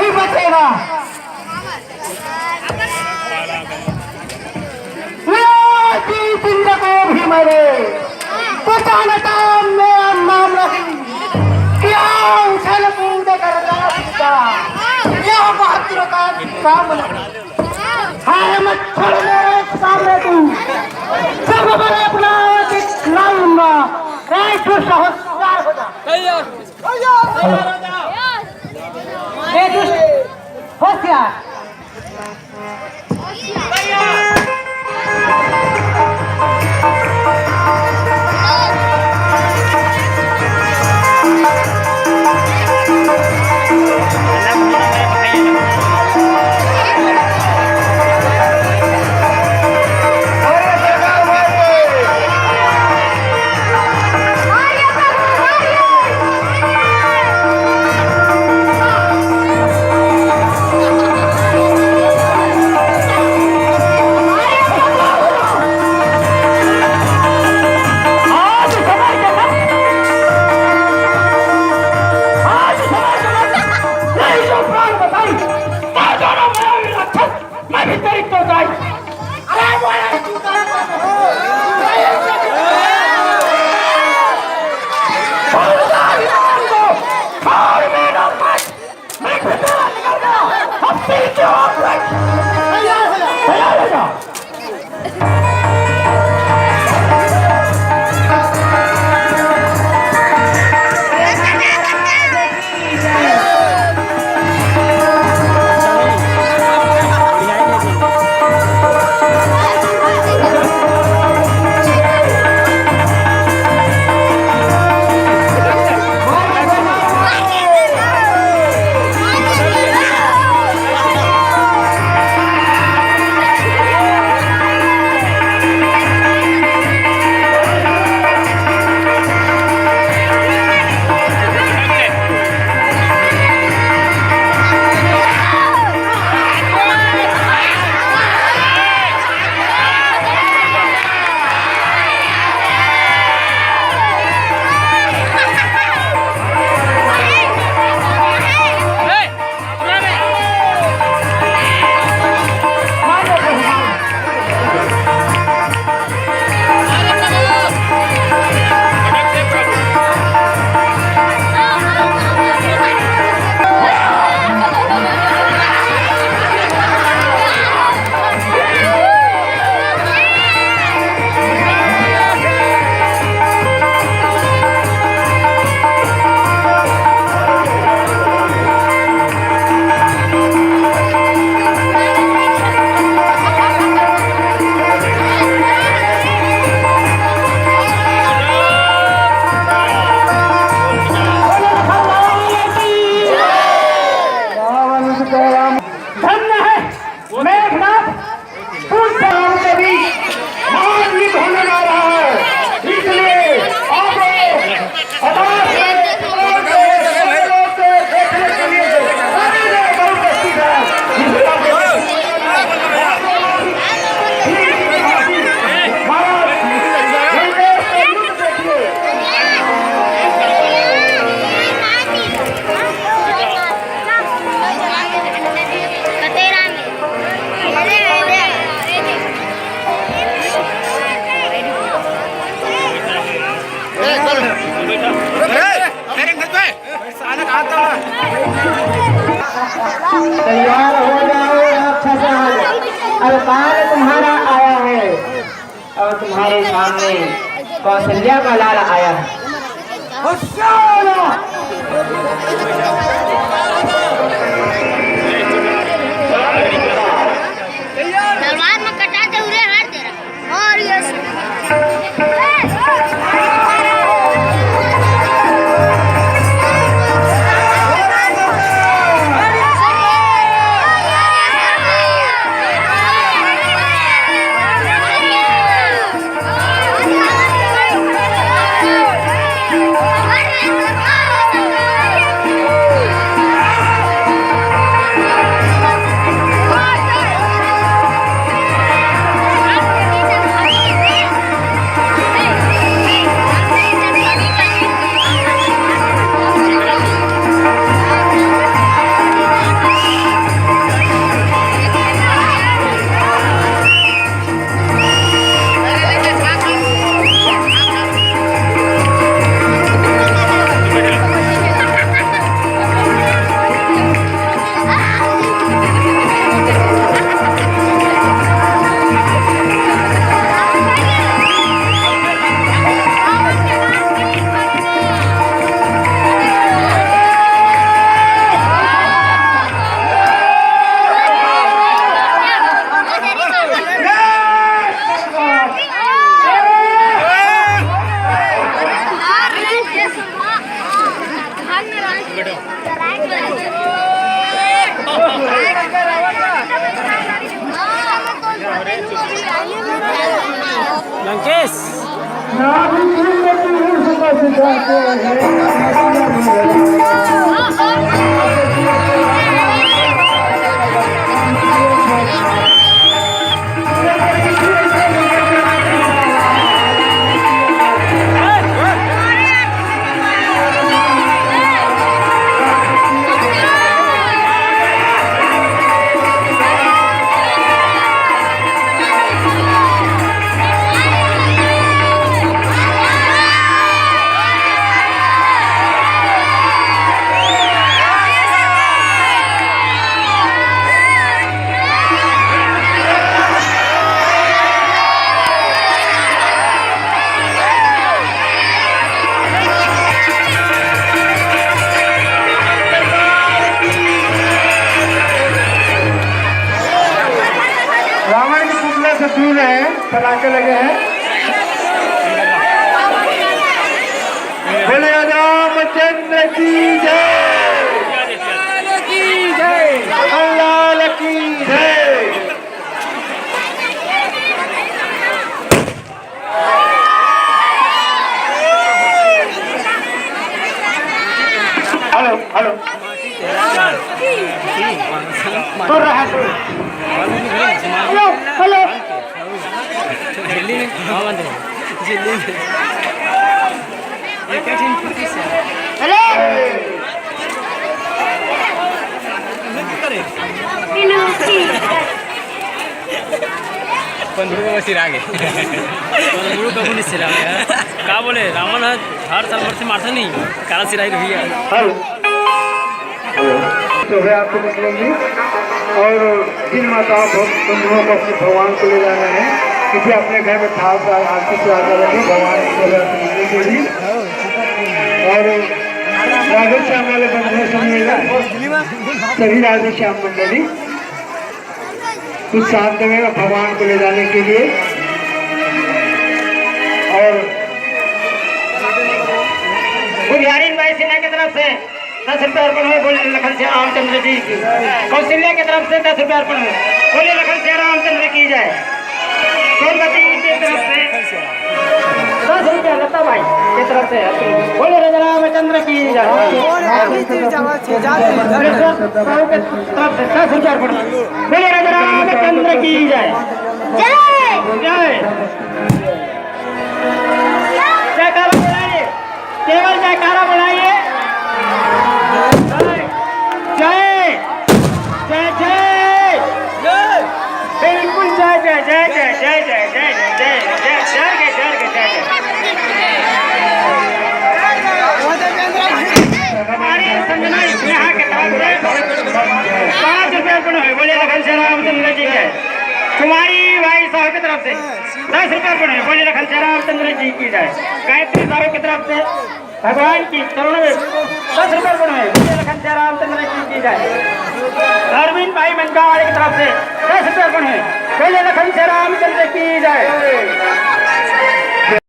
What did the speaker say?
वही बचेगा। जिंदा को भी मरे बचाना मेरा नाम नहीं। क्या उछल कूद करता क्या बहादुर का काम नहीं। हाय मच्छर मेरे सामने तू सब मैं अपना लाऊंगा। दुष्ट होशियार हो जा। होशियार तैयार हो जाओ अच्छा से। अब कार्य तुम्हारा आया है और तुम्हारे सामने कौशल्या का लाल आया है। तलवार में कटाते हुए हाथ दे रहा और ये लंकेश रावण के पुतले से दूर है, पटाखे लगे हैं। बोले रामचंद्र की जय, लाल की जय। हेलो हेलो तो रहा हेलो हेलो दिल्ली में दिल्ली में एक अरे पंद्रह को सिरा गए पंद्रह को नहीं सिरा गया क्या बोले रावण हर साल वर्ष मारता नहीं काला सिराई रही है। हेलो तो है आपको निकलेंगी और जिन माताओं बंधुओं को अपने भगवान को ले जाना है किसी अपने घर में थाप आरती से आकर रखें भगवान को मिलने के लिए। और राधे श्याम वाले बंधुओं सुनिएगा, सभी राधे श्याम मंडली कुछ शांत में भगवान को ले जाने के लिए। और बुधियारी भाई सेना की तरफ से 10 रुपये अर्पण हुए, बोले लखन से रामचंद्र जी की। कौशल्या की तरफ से 10 रुपये अर्पण हुए, बोले लखन से रामचंद्र की जाए। सोनपति की तरफ से 10 रुपये लता भाई की तरफ से, बोले राजा रामचंद्र की जाए। साहू की तरफ से 10 रुपये अर्पण हुए, बोले राजा रामचंद्र की जाए। जय जयकारा बुलाइए, केवल जयकारा बुलाइए। जय जय जय जय, बिल्कुल जय जय जय जय जय जय जय जय जय जय जय जय हमारी संजना यहाँ के तरफ से 5 रुपये अर्पण हुए, बोले लखन से रामचंद्र जी है। कुमारी भाई साहब की तरफ से 10 रुपये अर्पण हुए, बोले लखन से रामचंद्र जी की जाए। गायत्री साहब की तरफ से भगवान की चरणों में 10 रुपये अर्पण हुए, बोले लखन से रामचंद्र जी की जाए। अरविंद भाई मंगावाड़ी की तरफ से 10 रुपये अर्पण हुए, बोले लखन से रामचंद्र की जाए।